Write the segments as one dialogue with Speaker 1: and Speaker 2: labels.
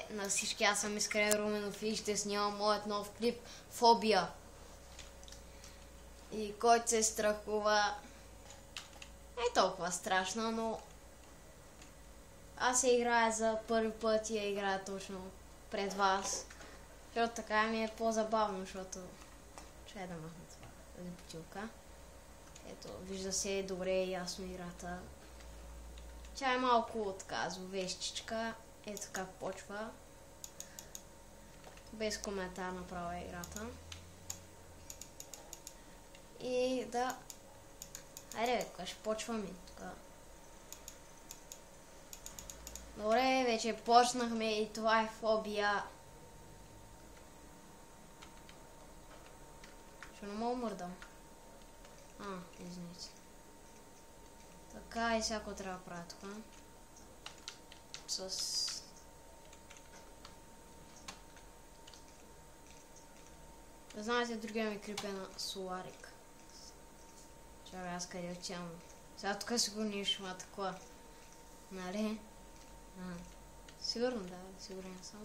Speaker 1: На всички, аз съм Искрен Руменов и ще снимам моят нов клип Фобия. И който се страхува, не е толкова страшно, но аз я играя за първи път и я играя точно пред вас. Защото така ми е по-забавно, защото ще да махна това, тази бутилка. Ето, вижда се добре и ясно играта. Тя е малко така зловещичка. Ето как почва. Без коментар направо е играта. И да... Айде бе, ще почваме тук. Добре, вече почнахме и това е Фобия. Ще не мога мърдам. Извините. Така и всяко трябва да правя тук. Знаете, другия ми клип е на Соларик. Чакай, аз къде отивам. Сега тук сигурно ще има такова. Нали? Сигурно, да, сигурен съм.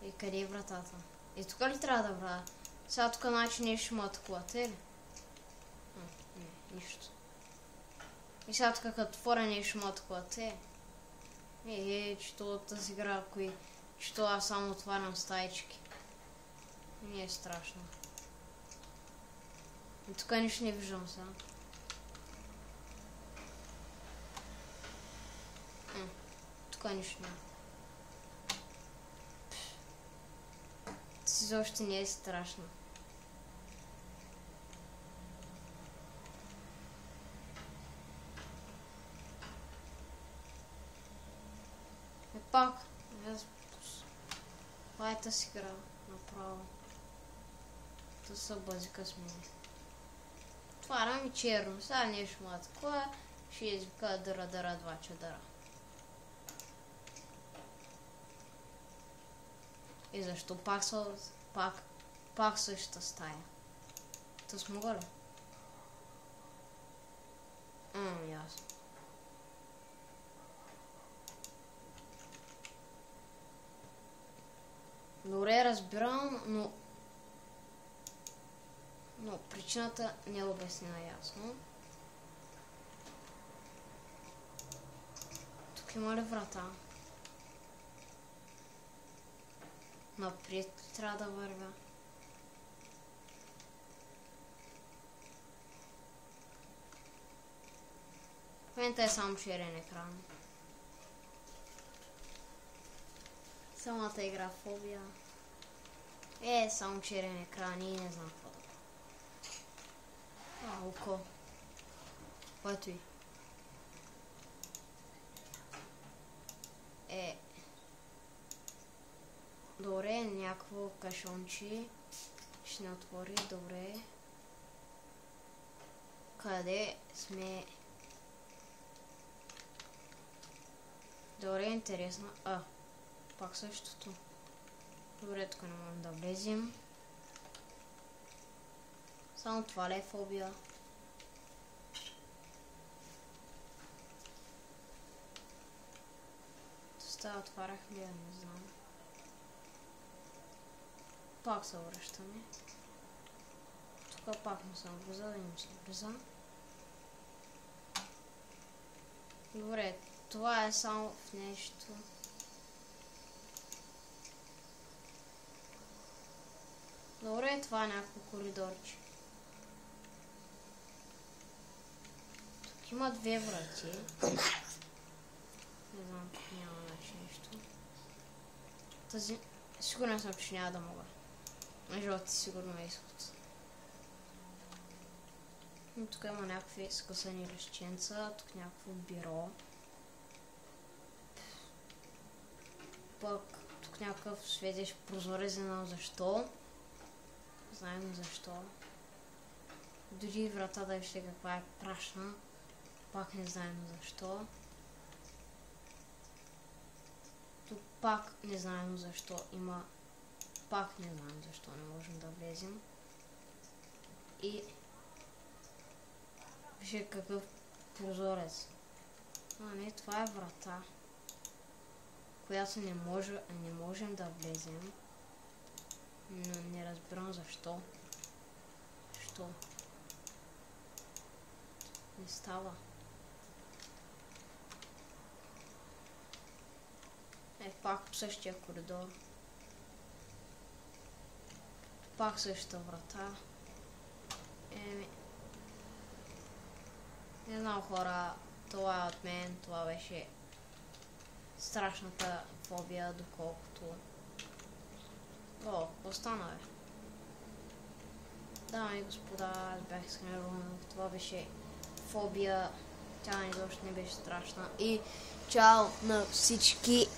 Speaker 1: И къде е вратата? И тук ли трябва да врата? Сега тук значи нещо има такова, те ли? Не, нищо. И сега тук като отворя нещо има такова, те. Че тази игра, че аз само отварям стаички. Не е страшно. И тук нищо не виждам сега. Тук нищо няма. Изобщо не е страшно. Пак, това е тази игра, направо. Това са базика с мен. Отварям и черно, сега нещо ма такова, ще извика дъра, два чадъра. И защо пак същата стая? То смога ли? Ясно. Добре, разбирам, но причината не е обяснена ясно. Тук има ли врата? Напред трябва да вървя. В момента е само черен екран. Самата игра Фобия. Само черен екран и не знам какво да правя. Око. Което и. Добре, някакво кашонче. Ще не отвори, добре. Къде сме? Добре, интересно. Пак същото. Добре, тук не можем да влезем. Само това ли е Фобия? Става отварях ли, не знам. Пак се връщаме. Тук пак не съм влизал и не съм влизал. Добре, това е само в нещо. Добре, това е някакво коридорче. Тук има две врати. Не знам, тук няма нещо. Тази... Сигурно съм, че няма да мога. На живота сигурно е изход. Тук има някакви скъсани лещенца, тук някакво бюро. Пък тук някакъв светещ прозорец, не знам защо. Знаем защо. Дори врата да вижте каква е прашна. Пак не знаем защо. Тук пак не знаем защо има. Пак не знаем защо не можем да влезем. И вижте какъв прозорец. Не, това е врата. която не можем да влезем. Но не разбирам защо. Защо? Не става. Пак по същия коридор. Пак същата врата. Не знам, хора, това е от мен, това беше страшната фобия, доколкото... О, какво стана, бе? Дами и господа, аз бях Искрен Руменов, това беше фобия, тя изобщо не беше страшна и чао на всички!